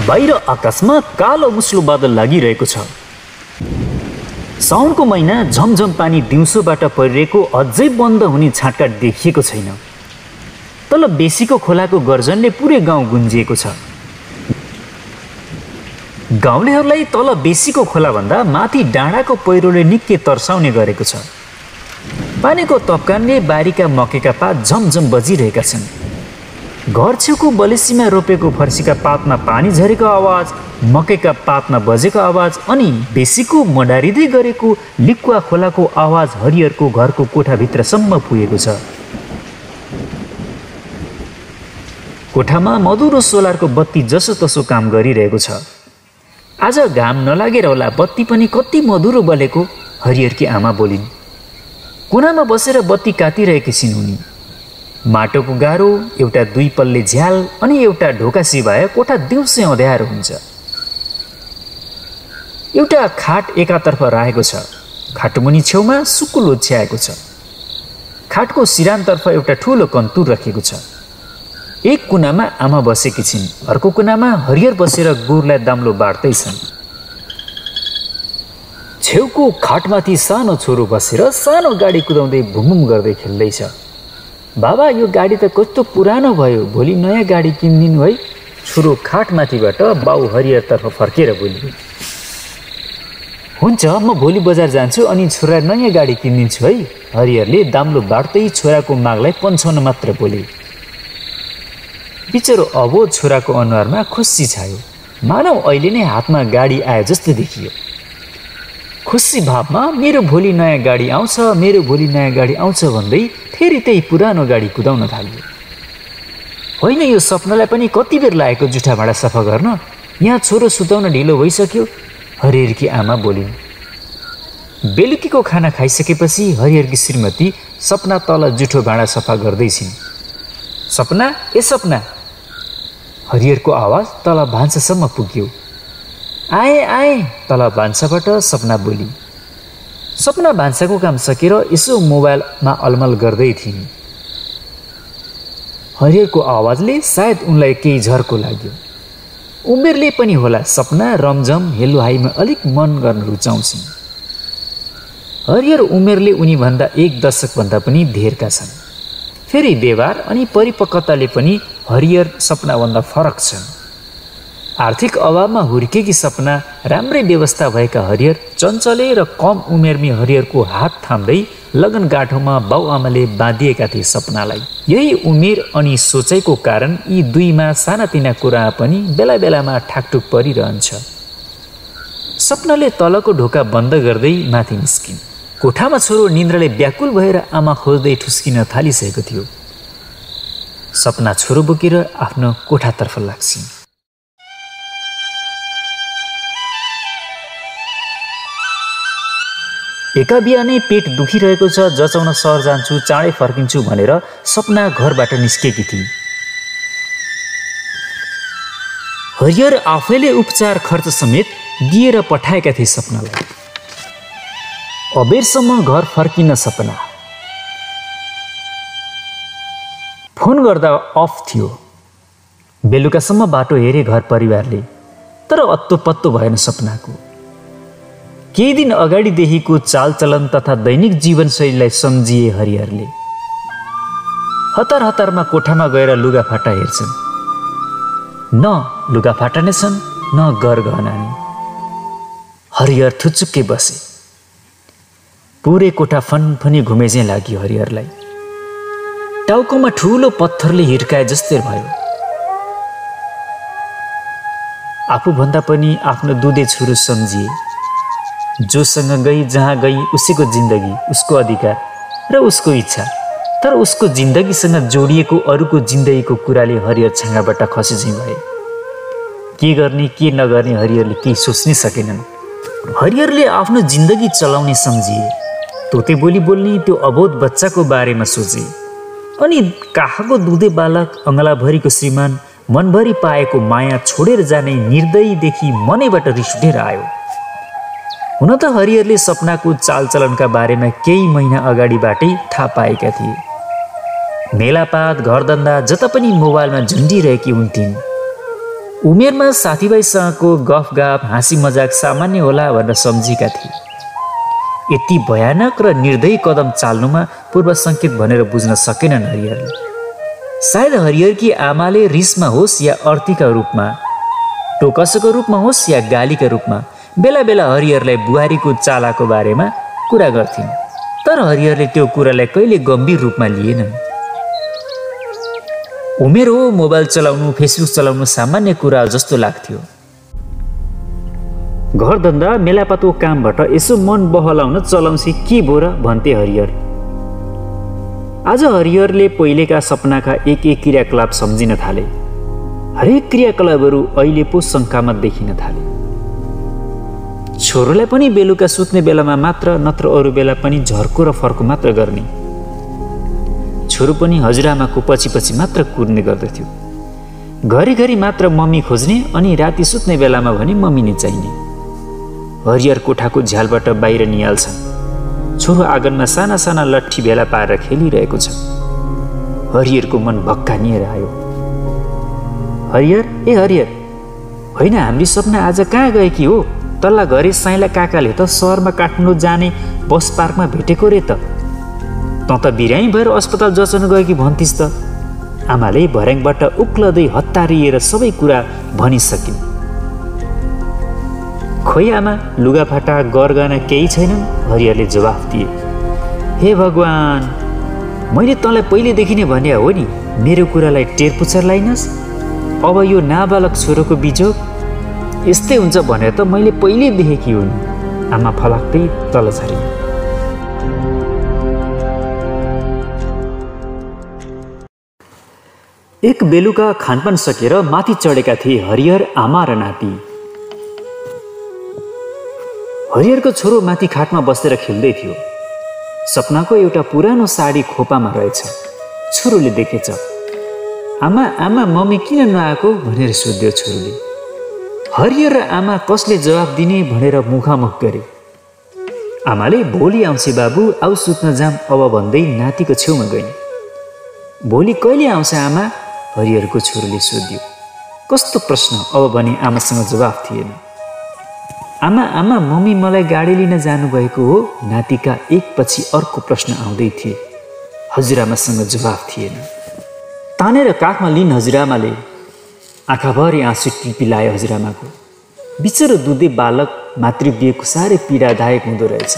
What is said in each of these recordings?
बाहिर आकाशमा कालो मुस्लो बादल लागिरहेको छ। साउनको महिना झमझम पानी दिउँसोबाट परिरहेको अझै बन्द हुने छाँटका देखिएको छैन। तल बेसीको खोलाको गर्जनले पुरै गाउँ गुन्जिएको छ। गाउँलेहरूलाई तल बेसीको खोलाभन्दा माथि डाँडाको पहिरोले निकै तर्साउने गरेको छ। पानीको तपकानले बारीका मकैका पात झमझम बजिरहेका छन्। घर छेउको बलेसीमा रोपेको फर्सीका पातमा पानी झरेको आवाज, मकैका पातमा बजेको आवाज अनि बेसीको मडारिँदै गरेको लिक्वा खोलाको आवाज हरिहरको घरको कोठाभित्रसम्म पुगेको छ। कोठामा मधुरो सोलरको बत्ती जसो तसो काम गरिरहेको छ। आज घाम नलागेर होला बत्ती पनि कति मधुरो बलेको, हरिहरकी आमा बोलिन्। कुनामा बसेर बत्ती काटिरहेकी छिन् उनी। माटोको गाह्रो, एउटा 2 पल्ले झ्याल अनि एउटा ढोका सिवाय कोठा दिउँसै अँध्यारो हुन्छ। एउटा खाट एकातर्फ राखेको छ। खाटमुनि छेउमा सुकुल ओछ्याएको छ। खाटको सिरानतर्फ एउटा ठुलो कन्तुर राखेको छ। एक कुनामा आमा बसेकी छिन्, अर्को कुनामा हरिहर बसेर गोरुलाई दाम्लो बाँड्दैछन्। छेउको खाटमाथि सानो छोरो बसेर सानो गाडी कुदाउँदै भुमभुम गर्दै खेल्दैछ। बाबा, यो गाडी त कस्तो पुरानो भयो, भोलि नयाँ गाडी किनिदिनु है। छोरो खाटमाथिबाट बाउ हरिहरतर्फ फर्केर बोल्यो। हुन्छ, म भोलि बजार जान्छु अनि छोरालाई नयाँ गाडी किनिदिन्छु है। हरिहरले दाम्लो बाँड्दै छोराको मागलाई पन्छाउन मात्र बोले। बिचरो अबोध छोराको अनुहारमा खुसी छायो, मानव अहिले नै हातमा गाडी आए जस्तो देखियो। खुसी भावमा मेरो भोलि नयाँ गाडी आउँछ, मेरो भोलि नयाँ गाडी आउँछ भन्दै फेरि त्यही पुरानो गाडी कुदाउन थाल्यो। होइन, यो सपनालाई पनि कति बेर लागेको जुठा भाँडा सफा गर्न, यहाँ छोरो सुताउन ढिलो भइसक्यो, हरिहरकी आमा बोलिन्। बेलुकीको खाना खाइसकेपछि हरिहरकी श्रीमती सपना तल जुठो भाँडा सफा गर्दैछिन्। सपना, ए सपना, हरिहरको आवाज तल भान्सासम्म पुग्यो। आए आए, तल भान्साबाट सपना बोली। सपना भान्साको काम सकेर यसो मोबाइलमा अलमल गर्दै थिइन्। हरिहरको आवाजले सायद उनलाई केही झर्को लाग्यो। उमेरले पनि होला, सपना रमझम हेलो हाईमा अलिक मन गर्न रुचाउँछिन्। हरिहर उमेरले उनीभन्दा 1 दशकभन्दा पनि धेरका छन्। फेरि व्यवहार अनि परिपक्वताले पनि हरिहर सपनाभन्दा फरक छन्। आर्थिक अभावमा हुर्केकी सपना, राम्रै व्यवस्था भएका हरिहर चञ्चले र कम उमेरमी हरिहरको हात थाम्दै लगनगाँठोमा बाउआमाले बाँधिएका थिए सपनालाई। यही उमेर अनि सोचाइको कारण यी दुईमा सानातिना कुरा पनि बेला बेलामा ठाकठुक परिरहन्छ। सपनाले तलको ढोका बन्द गर्दै माथि निस्किन्। कोठामा छोरो निन्द्राले व्याकुल भएर आमा खोज्दै ठुस्किन थालिसकेको थियो। सपना छोरो बोकेर आफ्नो कोठातर्फ लाग्छिन्। एका बिहानै पेट दुखिरहेको छ, जचाउन सहर जान्छु, चाँडै फर्किन्छु भनेर सपना घरबाट निस्केकी थिए। हरिहर आफैले उपचार खर्च समेत दिएर पठाएका थिए सपनालाई। अबेरसम्म घर फर्किन सपना। फोन गर्दा अफ थियो। बेलुकासम्म बाटो हेरे घर परिवारले, तर अत्तो पत्तो भएन सपनाको। केही दिन अगाडिदेखिको चालचलन तथा दैनिक जीवनशैलीलाई सम्झिए हरिहरले। हतार हतारमा कोठामा गएर लुगाफाटा हेर्छन्। न लुगाफाटा नै छन्, न गरगहना नै। हरिहर थुचुक्कै बसे। पुरै कोठा फनफनी घुमे चाहिँ लाग्यो हरिहरलाई। टाउकोमा ठुलो पत्थरले हिर्काए जस्तै भयो। आफूभन्दा पनि आफ्नो दुधे छोरो सम्झिए। जोसँग गई जहाँ गई उसैको जिन्दगी, उसको अधिकार र उसको इच्छा। तर उसको जिन्दगीसँग जोडिएको अरूको जिन्दगीको कुराले हरिहर छाँगाबाट खसे चाहिँ भए। के गर्ने के नगर्ने हरिहरले केही सोच्नै सकेनन्। हरिहरले आफ्नो जिन्दगी चलाउने सम्झिए। तोते बोली बोल्ने त्यो अबोध बच्चाको बारेमा सोचे। अनि काखको दुधे बालक, अङ्गलाभरिको श्रीमान, मनभरि पाएको माया छोडेर जाने निर्दयीदेखि मनैबाट रिस उठेर आयो। हुन त हरिहरले सपनाको चालचलनका बारेमा केही महिना अगाडिबाटै थाहा पाएका थिए। मेलापात, घरधन्दा जता पनि मोबाइलमा झुन्डिरहेकी हुन्थिन्। उमेरमा साथीभाइसँगको गफगाफ हाँसी मजाक सामान्य होला भनेर सम्झेका थिए। यति भयानक र निर्दयी कदम चाल्नुमा पूर्व सङ्केत भनेर बुझ्न सकेनन् हरिहरले। सायद हरिहरकी आमाले रिसमा होस् या अर्थीका रूपमा, टोकसको रूपमा होस् या गालीका रूपमा बेला बेला हरिहरलाई बुहारीको चालाको बारेमा कुरा गर्थिन्, तर हरिहरले त्यो कुरालाई कहिले गम्भीर रूपमा लिएनन्। उमेर हो, मोबाइल चलाउनु, फेसबुक चलाउनु सामान्य कुरा जस्तो लाग्थ्यो। घरधन्दा मेलापातको कामबाट यसो मन बहलाउन चलाउँछ के भो र भन्थे हरिहर। आज हरिहरले पहिलेका सपनाका एक एक क्रियाकलाप सम्झिन थाले। हरेक क्रियाकलापहरू अहिले पो शङ्कामा देखिन थाले। छोरोलाई पनि बेलुका सुत्ने बेलामा मात्र नत्र अरू बेला पनि झर्को र फर्को मात्र गर्ने। छोरो पनि हजुरआमाको पछि पछि मात्र कुर्ने गर्दथ्यो। घरिघरि मात्र मम्मी खोज्ने अनि राति सुत्ने बेलामा भने मम्मी नै चाहिने। हरिहर कोठाको झ्यालबाट बाहिर निहाल्छ। छोरो आँगनमा साना साना लट्ठी भेला पारेर खेलिरहेको छ। हरिहरको मन भक्कानिएर आयो। हरिहर, ए हरिहर, होइन हाम्री सपना आज कहाँ गएकी हो? तल्ला घरे साइला काकाले त सहरमा काठमाडौँ जाने बस पार्कमा भेटेको रे त। तँ त बिरामी भएर अस्पताल जचाउन गएकी भन्थिस् त। आमाले भर्याङबाट उक्लदै हतारिएर सबै कुरा भनिसकिन्। खोइ आमा, लुगाफाटा गरगहना केही छैनन्, हरिहरले जवाफ दिए। हे भगवान्, मैले तँलाई पहिलेदेखि नै भने हो नि, मेरो कुरालाई टेर पुछर लाइनस्। अब यो नाबालक छोरोको बिजोग यस्तै हुन्छ भनेर त मैले पहिले देखेकी हो नि। आमा फलाक्दै तल झरे। एक बेलुका खानपान सकेर माथि चढेका थिए हरिहर, आमा र नाति। हरिहरको छोरो माथि खाटमा बसेर खेल्दै थियो। सपनाको एउटा पुरानो साडी खोपामा रहेछ। छोरोले देखेछ। आमा आमा, मम्मी किन नआएको भनेर सोध्यो छोरोले। हरिहर र आमा कसले जवाफ दिने भनेर मुखामुख गरे। आमाले भोलि आउँछ बाबु, आउ सुत्न जाम अब भन्दै नातिको छेउमा गइन्। भोलि कहिले आउँछ आमा? हरिहरको छोरोले सोध्यो। कस्तो प्रश्न अब भने आमासँग जवाफ थिएन। आमा आमा, मम्मी मलाई गाडी लिन जानुभएको हो? नातिका एकपछि अर्को प्रश्न आउँदै थिए। हजुरआमासँग जवाफ थिएन। तानेर काखमा लिन हजुरआमाले। आँखाभरि आँसु टिपिलायो हजुरआमाको। बिचरो दुधे बालक मातृवियोगको साह्रै पीडादायक हुँदो रहेछ।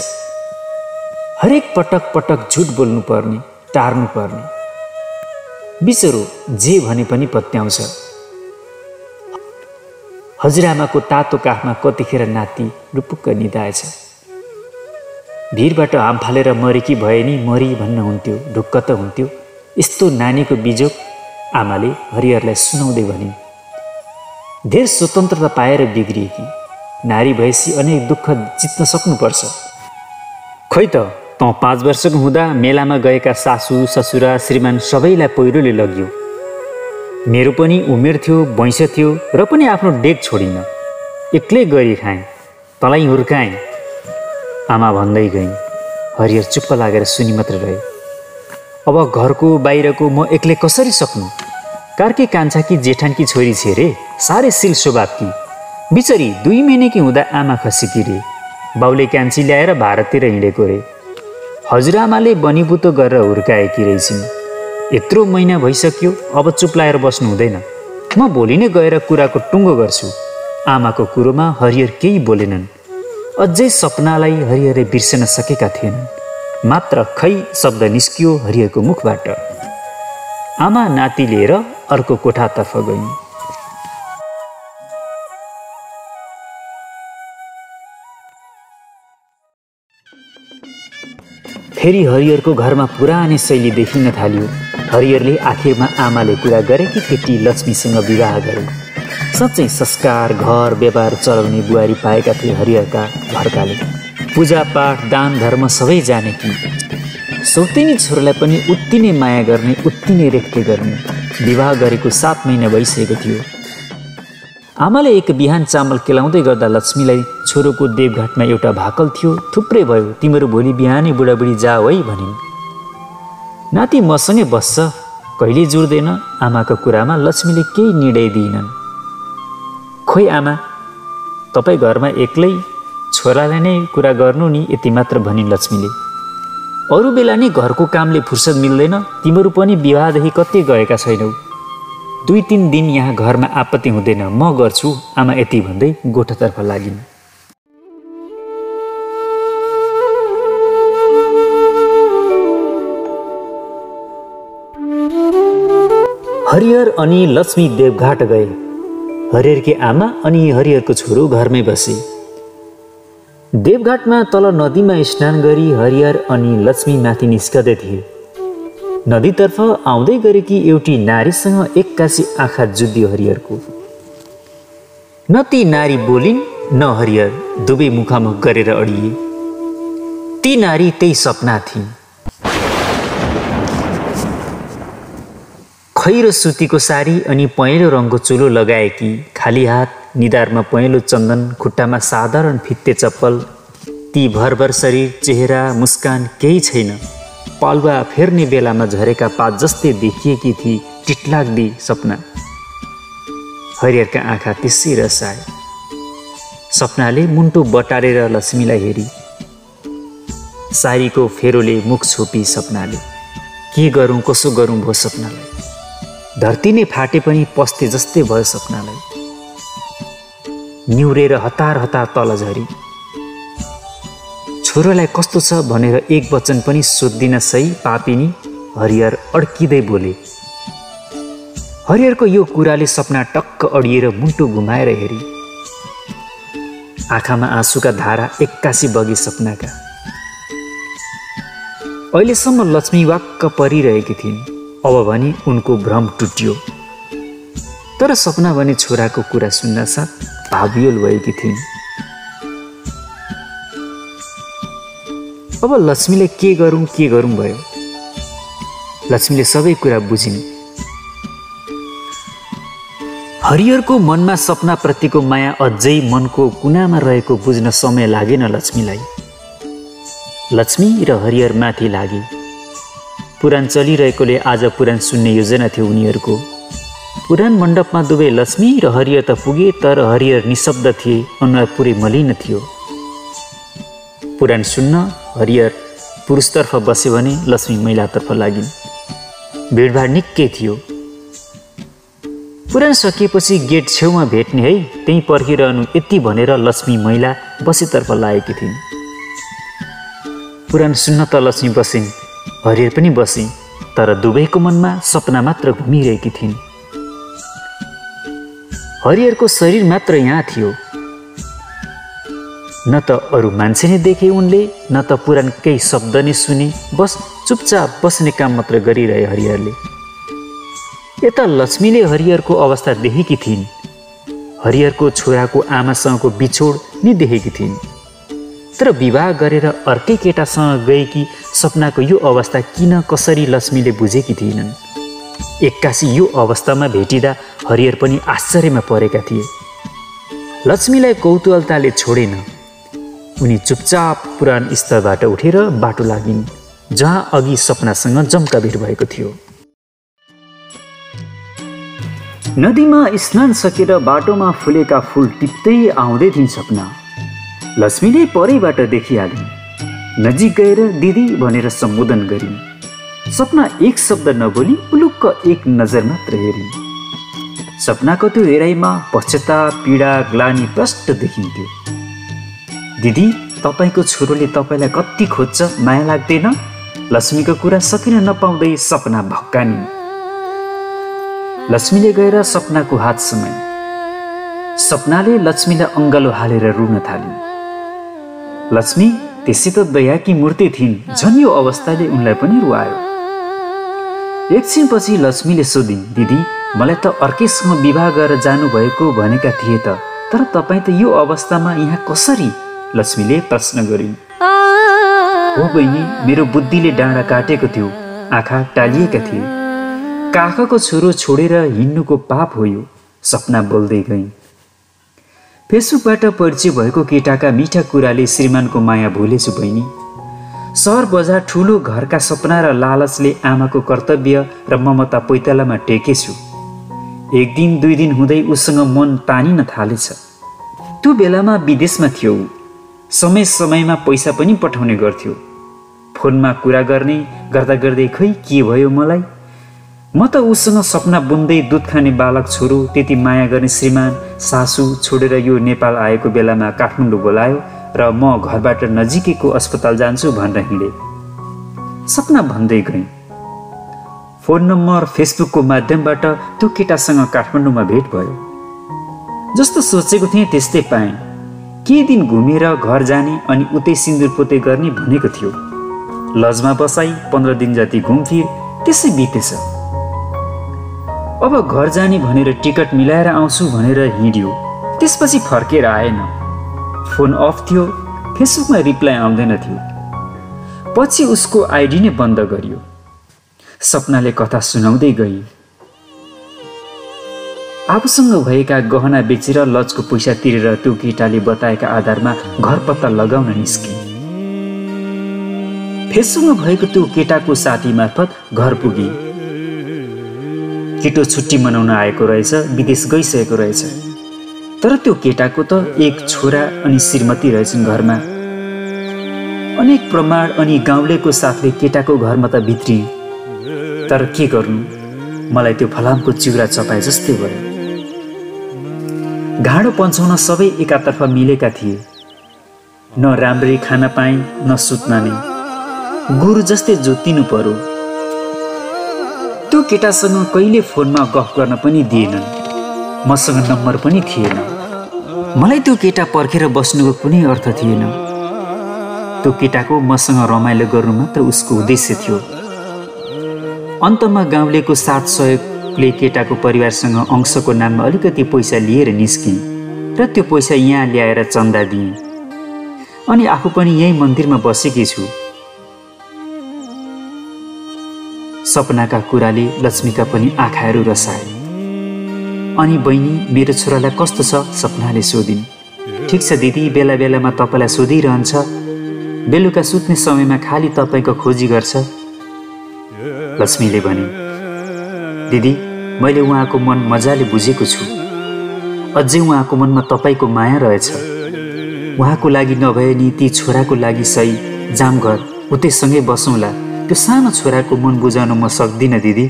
हरेक पटक पटक झुट बोल्नु पर्ने, टार्नु पर्ने। बिचरो जे भने पनि पत्याउँछ। हजुरआमाको तातो काखमा कतिखेर नाति रुपुक्क निदाएछ। भिरबाट हाम फालेर मरेकी भए नि मरी भन्न हुन्थ्यो, ढुक्क त हुन्थ्यो। यस्तो नानीको बिजोग आमाले हरिहरलाई सुनाउँदै भनिन्। धेर स्वतन्त्रता पाएर बिग्रिएकी नारी भएपछि अनेक दुःख जित्न सक्नुपर्छ। खै त, तँ 5 वर्षको हुँदा मेलामा गएका सासू ससुरा श्रीमान सबैलाई पहिरोले लग्यो। मेरो पनि उमेर थियो, वैंश थियो र पनि आफ्नो डेग छोडिन। एक्लै गरी खाएँ, तँलाई हुर्काएँ, आमा भन्दै गइन्। हरिहर चुप्प लागेर सुनि मात्र रहे। अब घरको बाहिरको म एक्लै कसरी सक्नु? कार्की कान्छाकी जेठानकी छोरी छे रे, साह्रै सिल स्वभावकी। बिचरी 2 महिनाकी हुँदा आमा खसेकी रे। बाउले कान्छी ल्याएर भारततिर हिँडेको रे। हजुरआमाले बनिबुतो गरेर हुर्काएकी रहेछिन्। यत्रो महिना भइसक्यो, अब चुप लाएर बस्नु हुँदैन। म भोलि नै गएर कुराको टुङ्गो गर्छु। आमाको कुरोमा हरिहर केही बोलेनन्। अझै सपनालाई हरिहरले बिर्सन सकेका थिएनन्। मात्र खै शब्द निस्कियो हरिहरको मुखबाट। आमा नाति लिएर अर्को कोठातर्फ गइन्। फेरि हरिहरको घरमा पुरानै शैली देखिन थाल्यो। हरिहरले आखिरमा आमाले कुरा गरेकी केटी लक्ष्मीसँग विवाह गरे। साँच्चै संस्कार, घर व्यवहार चलाउने बुहारी पाएका थिए हरिहरका घरकाले। पूजापाठ, दान धर्म सबै जाने कि सौतेनी छोरालाई पनि उत्ति नै माया गर्ने, उत्ति नै रेखदेख गर्ने। विवाह गरेको 7 महिना भइसकेको थियो। आमाले एक बिहान चामल केलाउँदै गर्दा लक्ष्मीलाई छोरोको देवघाटमा एउटा भाकल थियो, थुप्रै भयो, तिम्रो भोलि बिहानै बुढाबुढी जाऊ है भनिन्। नाति मसँगै बस्छ, कहिले जुर्दैन। आमाको कुरामा लक्ष्मीले केही निर्णय दिइनन्। खोइ आमा, तपाईँ घरमा एक्लै छोरालाई नै कुरा गर्नु नि, यति मात्र भनिन् लक्ष्मीले। अरू बेला नि घरको कामले फुर्सद मिल्दैन, तिमीहरू पनि विवाहदेखि कति गएका छैनौ। 2-3 दिन यहाँ घरमा आपत्ति हुँदैन, म गर्छु, आमा यति भन्दै गोठातर्फ लागिन्। हरिहर अनि लक्ष्मी देवघाट गए। हरिहरकी आमा अनि हरिहरको छोरो घरमै बसे। देवघाटमा तल नदीमा स्नान गरी हरिहर अनि लक्ष्मी माथि निस्कदै थिए। नदीतर्फ आउँदै गरेकी एउटी नारीसँग एक्कासी आँखा जुझ्यो हरिहरको। न ती नारी बोलिन् न हरिहर, दुवै मुखामुख गरेर अडिए। ती नारी त्यही सपना थिइन्। खैरो सुतीको साडी अनि पहेँलो रङको चोलो लगाएकी, खाली हात, निधारमा पहेँलो चन्दन, खुट्टामा साधारण फित्ते चप्पल, ती भरभर शरीर, चेहरा, मुस्कान केही छैन। पालुवा फेर्ने बेलामा झरेका पात जस्तै देखिएकी थिई टिटलाग्दी सपना। हरिहरका आँखा त्यसै रसाए। सपनाले मुन्टो बटारेर लक्ष्मीलाई हेरी। सारीको फेरोले मुख छोपी सपनाले। के गरौँ कसो गरौँ भयो सपनालाई। धरती नै फाटे पनि पस्ते जस्तै भयो सपनालाई। निहुरेर हतार हतार तल झरी। छोरोलाई कस्तो छ भनेर एक वचन पनि सोध्दिन सही पापिनी, हरिहर अड्किँदै बोले। हरिहरको यो कुराले सपना टक्क अडिएर मुन्टो घुमाएर हेरी। आँखामा आँसुका धारा एक्कासी बगे सपनाका। अहिलेसम्म लक्ष्मी वाक्क परिरहेकी थिइन्, अब भने उनको भ्रम टुट्यो। तर सपना भने छोराको कुरा सुन्न साथ भावियोल भएकी थिइन्। अब लक्ष्मीले के गरौँ भयो। लक्ष्मीले सबै कुरा बुझिन्। हरिहरको मनमा सपनाप्रतिको माया अझै मनको कुनामा रहेको बुझ्न समय लागेन लक्ष्मीलाई। लक्ष्मी र हरिहर माथि लागे। पुराण चलिरहेकोले आज पुराण सुन्ने योजना थियो उनीहरूको। पुराण मण्डपमा दुवै लक्ष्मी र हरिहर त पुगे, तर हरिहर निशब्द थिए, अनुहार पुरै मलिन थियो। पुराण सुन्न हरिहर पुरुषतर्फ बसे भने लक्ष्मी महिलातर्फ लागिन्। भिडभाड निकै थियो। पुराण सकिएपछि गेट छेउमा भेट्ने है, त्यहीँ पर्खिरहनु यति भनेर लक्ष्मी महिला बसेतर्फ लागेकी थिइन्। पुराण सुन्न त लक्ष्मी बसिन्, हरिहर पनि बसे, तर दुवैको मनमा सपना मात्र घुमिरहेकी थिइन्। हरिहरको शरीर मात्र यहाँ थियो। न त अरू मान्छे नै देखे उनले, न त पुराण केही शब्द नै सुने, बस चुपचाप बस्ने काम मात्र गरिरहे हरिहरले। यता लक्ष्मीले हरिहरको अवस्था देखेकी थिइन्। हरिहरको छोराको आमासँगको बिछोड नै देखेकी थिइन्। तर विवाह गरेर अर्कै केटासँग गएकी सपनाको यो अवस्था किन कसरी लक्ष्मीले बुझेकी थिएनन्। एक्कासी यो अवस्थामा भेटिँदा हरिहर पनि आश्चर्यमा परेका थिए। लक्ष्मीलाई कौतूहलताले छोडेन। उनी चुपचाप पुराण स्थलबाट उठेर बाटो लागिन्, जहाँ अघि सपनासँग जम्का भेट भएको थियो। नदीमा स्नान सकेर बाटोमा फुलेका फुल टिप्दै आउँदै थिइन् सपना। लक्ष्मीले परैबाट देखिहालिन्। नजिक गएर दिदी भनेर सम्बोधन गरिन्। सपना एक शब्द नबोली पुलुक्क एक नजर मात्र हेरिन्। सपनाको त्यो हेराइमा पश्चाताप, पीडा, ग्लानी प्रष्ट देखिन्थ्यो। दिदी, तपाईँको छोरोले तपाईँलाई कति खोज्छ, माया लाग्दैन? लक्ष्मीको कुरा सकिन नपाउँदै सपना भक्कानिन्। लक्ष्मीले गएर सपनाको हात समाइन्। सपनाले लक्ष्मीलाई अङ्गालो हालेर रुन थालिन्। लक्ष्मी त्यसै त दयाकी मूर्ति थिइन्, झन् यो अवस्थाले उनलाई पनि रुवायो। एकछिनपछि लक्ष्मीले सोधिन्, दिदी, मलाई त अर्कैसँग विवाह गरेर जानुभएको भनेका थिए त, तर तपाईँ त यो अवस्थामा यहाँ कसरी? लक्ष्मीले प्रश्न गरिन्। हो बहिनी, मेरो बुद्धिले डाँडा काटेको थियो, आँखा टालिएका थिए। काकाको छोरो छोडेर हिँड्नुको पाप हो यो, सपना बोल्दै गइन्। फेसबुकबाट परिचय भएको केटाका मिठा कुराले श्रीमानको माया भुलेछु बहिनी। सहर बजार ठुलो घरका सपना र लालचले आमाको कर्तव्य र ममता पैतालामा टेकेछु। एक दिन 2 दिन हुँदै उसँग मन तानिन थालेछ। त्यो बेलामा विदेशमा थियो ऊ। समय समयमा पैसा पनि पठाउने गर्थ्यो। फोनमा कुरा गर्दा गर्दै खै के भयो मलाई। म त उसँग सपना बुन्दै दुध खाने बालक छोरो, त्यति माया गर्ने श्रीमान, सासू छोडेर यो नेपाल आएको बेलामा काठमाडौँ बोलायो र म घरबाट नजिकैको अस्पताल जान्छु भनेर हिँडे। सपना भन्दै गएँ। फोन नम्बर फेसबुकको माध्यमबाट त्यो केटासँग काठमाडौँमा भेट भयो। जस्तो सोचेको थिएँ त्यस्तै पाएँ। केही दिन घुमेर घर जाने अनि उतै सिन्दुर पोते गर्ने भनेको थियो। लजमा बसाई 15 दिन जति घुमफिर त्यसै बितेछ। अब घर जाने भनेर टिकट मिलाएर आउँछु भनेर हिँड्यो। त्यसपछि फर्केर आएन। फोन अफ थियो, फेसबुकमा रिप्लाई आउँदैन थियो। पछि उसको आइडी नै बन्द गरियो। सपनाले कथा सुनाउँदै गई। आफूसँग भएका गहना बेचेर लजको पैसा तिरेर त्यो केटाले बताएका आधारमा घर पत्ता लगाउन निस्के। फेसबुकमा भएको त्यो केटाको साथी मार्फत घर पुगे। केटो छुट्टी मनाउन आएको रहेछ, विदेश गइसकेको रहेछ। तर त्यो केटाको त एक छोरा अनि श्रीमती रहेछन् घरमा। अनेक प्रमाण अनि गाउँलेको साथले केटाको घरमा त भित्री। तर के गर्नु, मलाई त्यो फलामको चिउरा चपाए जस्तै भयो। घाँडो पन्छाउन सबै एकातर्फ मिलेका थिए। न राम्ररी खान पाएँ न सुत्न नै। गुरु जस्तै जोतिनु पर्यो। त्यो केटासँग कहिले फोनमा गफ गर्न पनि दिएनन्। मसँग नम्बर पनि थिएन। मलाई त्यो केटा पर्खेर बस्नुको कुनै अर्थ थिएन। त्यो केटाको मसँग रमाइलो गर्नु मात्र उसको उद्देश्य थियो। अन्तमा गाउँलेको साथ सहयोगले केटाको परिवारसँग अंशको नाममा अलिकति पैसा लिएर निस्केँ र त्यो पैसा यहाँ ल्याएर चन्दा दिएँ। अनि आफू पनि यही मन्दिरमा बसेकी छु। सपनाका कुराले लक्ष्मीका पनि आँखाहरू रसाए। अनि बहिनी, मेरो छोरालाई कस्तो छ? सपनाले सोधिन्। ठिक छ दिदी, बेला बेलामा तपाईँलाई सोधिरहन्छ। बेलुका सुत्ने समयमा खाली तपाईँको खोजी गर्छ। लक्ष्मीले भने। दिदी, मैले उहाँको मन मजाले बुझेको छु। अझै उहाँको मनमा तपाईँको माया रहेछ। उहाँको लागि नभए नि ती छोराको लागि सही जाम घर उतै सँगै बसौँला। त्यो सानो छोराको मन बुझाउन म सक्दिनँ दिदी।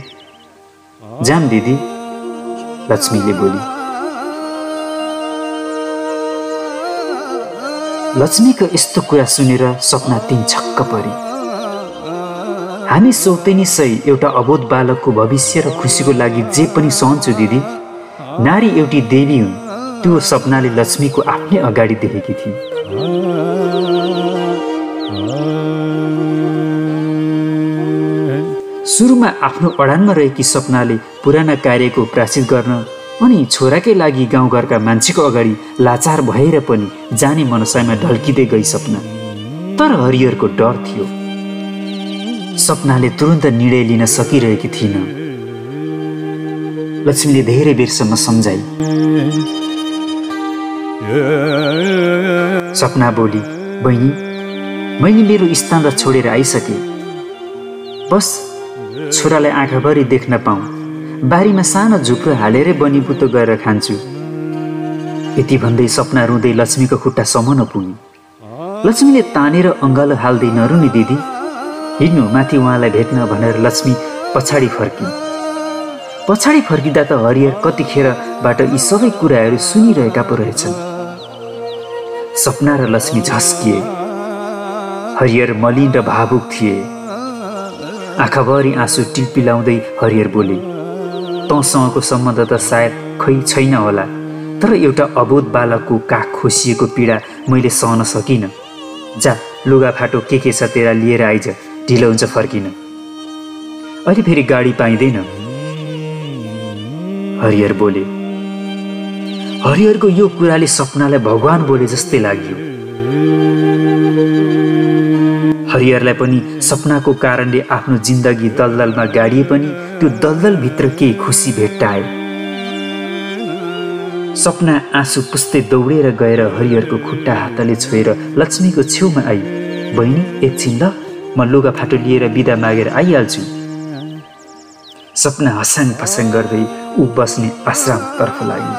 जाम दिदी, लक्ष्मीले बोली। लक्ष्मीको यस्तो कुरा सुनेर सपना तीन छक्क परे। हामी सौतेनी सही एउटा अबोध बालकको भविष्य र खुसीको लागि जे पनि सहन्छु दिदी। नारी एउटी देवी हुन्। त्यो सपनाले लक्ष्मीको आफ्नै अगाडि देखेकी थिए। सुरुमा आफ्नो अडानमा रहेकी सपनाले पुराना कार्यको प्रायश्चित गर्न अनि छोराकै लागि गाउँघरका मान्छेको अगाडि लाचार भएर पनि जाने मनसायमा ढल्किँदै गई सपना। तर हरिहरको डर थियो। सपनाले तुरुन्त निर्णय लिन सकिरहेकी थिइन। लक्ष्मीले धेरै बेरसम्म सम्झाई। सपना बोली, बहिनी, मैले मेरो स्थान र छोडेर आइसके। बस छोरालाई आँखाभरि देख्न पाऊँ। बारीमा सानो झुप्रो हालेरै बनिबुतो गरेर खान्छु। यति भन्दै सपना रुँदै लक्ष्मीको खुट्टा समाउन पुगी। लक्ष्मीले तानेर अङ्गालो हाल्दै, नरुनी दिदी, हिँड्नु माथि उहाँलाई भेट्न भनेर लक्ष्मी पछाडि फर्की। पछाडि फर्किँदा त हरिहर कतिखेरबाट यी सबै कुराहरू सुनिरहेका पो रहेछन्। सपना र लक्ष्मी झस्किए। हरिहर मलिन र भावुक थिए। आँखाभरि आँसु टिलपिलाउँदै हरिहर बोले, तँसँगको सम्बन्ध त सायद खै छैन होला, तर एउटा अबोध बालकको काख खोसिएको पीडा मैले सहन सकिनँ। जा, लुगाफाटो के छ तेरा लिएर आइज, ढिलो हुन्छ फर्किन। अहिले फेरि गाडी पाइँदैन, हरिहर बोले। हरिहरको यो कुराले सपनालाई भगवान बोले जस्तै लाग्यो। हरिहरलाई पनि सपनाको कारणले आफ्नो जिन्दगी दलदलमा गाडिए पनि त्यो दलदलभित्र केही खुसी भेट्टायो। सपना आँसु पुस्दै दौडेर गएर हरिहरको खुट्टा हातले छोएर लक्ष्मीको छेउमा आई। बहिनी, एकछिन ल, म लुगाफाटो लिएर बिदा मागेर आइहाल्छु। सपना हस्याङ फस्याङ गर्दै ऊ बस्ने आश्रमतर्फ लागि।